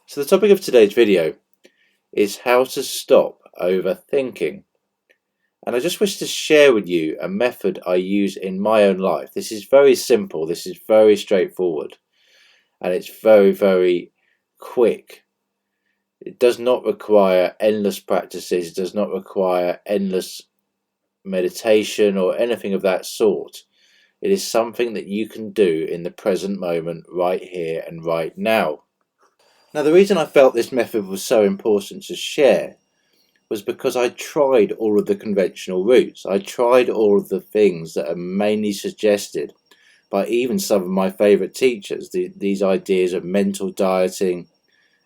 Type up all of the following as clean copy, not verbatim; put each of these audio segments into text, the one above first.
So the topic of today's video is how to stop overthinking. And I just wish to share with you a method I use in my own life. This is very simple, this is very straightforward, and it's very, very quick. It does not require endless practices, it does not require endless meditation or anything of that sort. It is something that you can do in the present moment, right here and right now. Now, the reason I felt this method was so important to share was because I tried all of the conventional routes. I tried all of the things that are mainly suggested by even some of my favourite teachers. These ideas of mental dieting,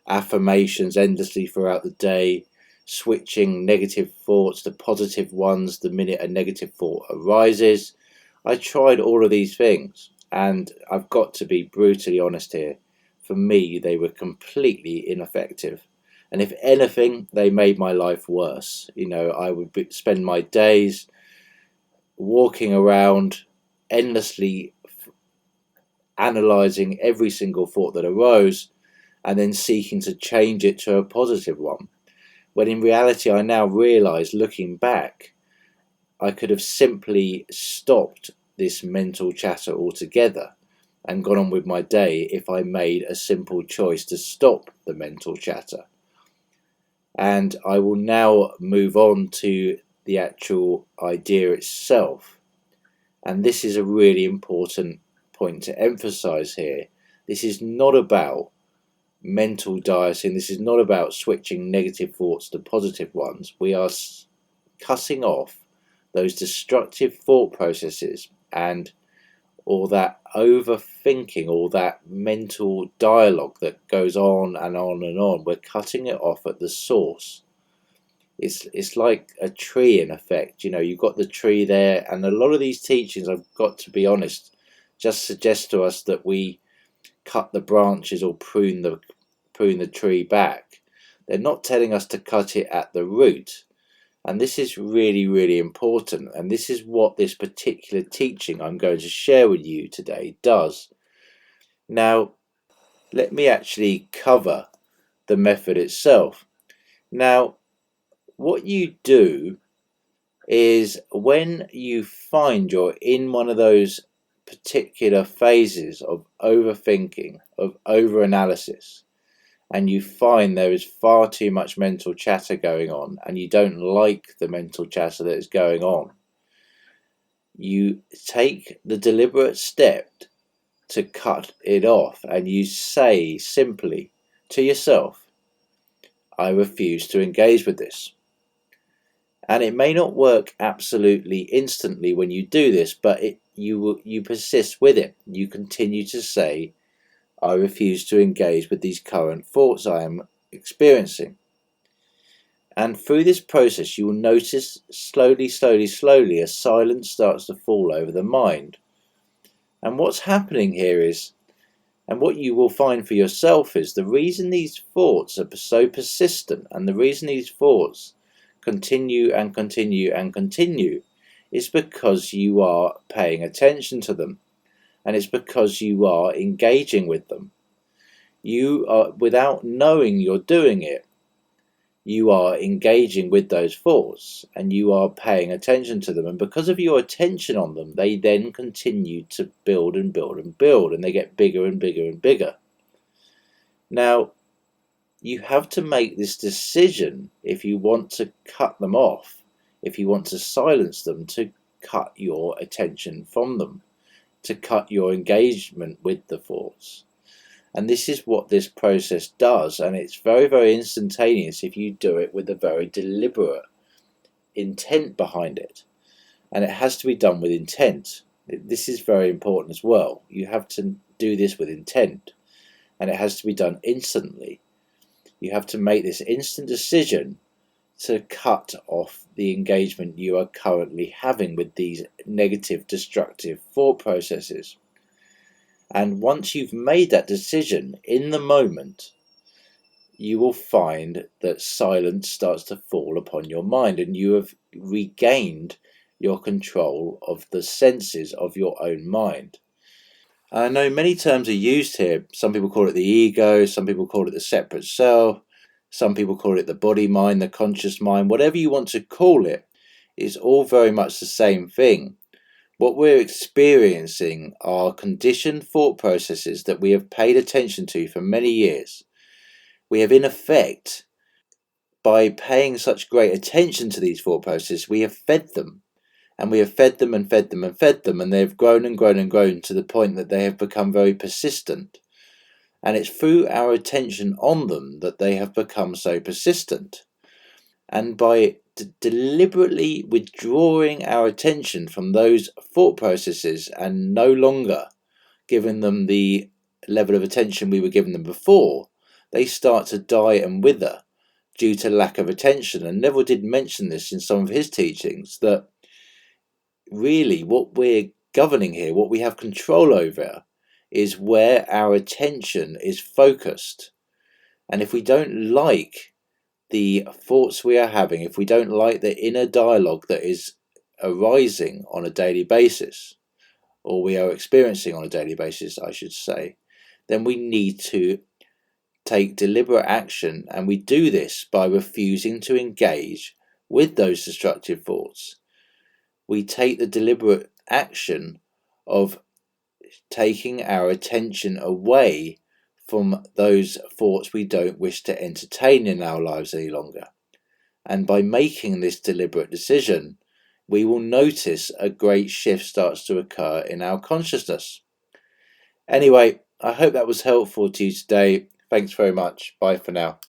affirmations endlessly throughout the day, switching negative thoughts to positive ones the minute a negative thought arises. I tried all of these things, and I've got to be brutally honest here. For me, they were completely ineffective. And if anything, they made my life worse. I would spend my days walking around endlessly analysing every single thought that arose and then seeking to change it to a positive one. When in reality, I now realise, looking back, I could have simply stopped this mental chatter altogether and gone on with my day if I made a simple choice to stop the mental chatter. And I will now move on to the actual idea itself. And this is a really important point to emphasize here. This is not about mental dieting. This is not about switching negative thoughts to positive ones. We are cutting off those destructive thought processes and all that overthinking, all that mental dialogue that goes on and on and on. We're cutting it off at the source. It's like a tree, in effect. You've got the tree there, and a lot of these teachings, I've got to be honest, just suggest to us that we cut the branches or prune the tree back. They're not telling us to cut it at the root. And this is really, really important. And this is what this particular teaching I'm going to share with you today does. Now, let me actually cover the method itself. Now, what you do is when you find you're in one of those particular phases of overthinking, of overanalysis, and you find there is far too much mental chatter going on, and you don't like the mental chatter that is going on, you take the deliberate step to cut it off, and you say simply to yourself, I refuse to engage with this. And it may not work absolutely instantly when you do this, but you persist with it. You continue to say, I refuse to engage with these current thoughts I am experiencing. And through this process, you will notice slowly, a silence starts to fall over the mind. And what's happening here is, and what you will find for yourself is, the reason these thoughts are so persistent and the reason these thoughts continue and continue and continue is because you are paying attention to them. And it's because you are engaging with them. You are, without knowing you're doing it, you are engaging with those thoughts and you are paying attention to them. And because of your attention on them, they then continue to build and build and build, and they get bigger and bigger and bigger. Now, you have to make this decision if you want to cut them off, if you want to silence them, to cut your attention from them, to cut your engagement with the thoughts. And this is what this process does, and it's very, very instantaneous if you do it with a very deliberate intent behind it. And it has to be done with intent. This is very important as well. You have to do this with intent, and it has to be done instantly. You have to make this instant decision to cut off the engagement you are currently having with these negative, destructive thought processes. And once you've made that decision, in the moment, you will find that silence starts to fall upon your mind, and you have regained your control of the senses of your own mind. I know many terms are used here. Some people call it the ego, some people call it the separate self, some people call it the body mind, the conscious mind, whatever you want to call it, it's all very much the same thing. What we're experiencing are conditioned thought processes that we have paid attention to for many years. We have, in effect, by paying such great attention to these thought processes, we have fed them. And we have fed them and fed them and fed them, and they have grown and grown and grown to the point that they have become very persistent. And it's through our attention on them that they have become so persistent. And by deliberately withdrawing our attention from those thought processes and no longer giving them the level of attention we were giving them before, they start to die and wither due to lack of attention. And Neville did mention this in some of his teachings, that really what we're governing here, what we have control over, is where our attention is focused. And if we don't like the thoughts we are having, if we don't like the inner dialogue that is arising on a daily basis, or we are experiencing on a daily basis, I should say, then we need to take deliberate action. And we do this by refusing to engage with those destructive thoughts. We take the deliberate action of taking our attention away from those thoughts we don't wish to entertain in our lives any longer. And by making this deliberate decision, we will notice a great shift starts to occur in our consciousness. Anyway, I hope that was helpful to you today. Thanks very much. Bye for now.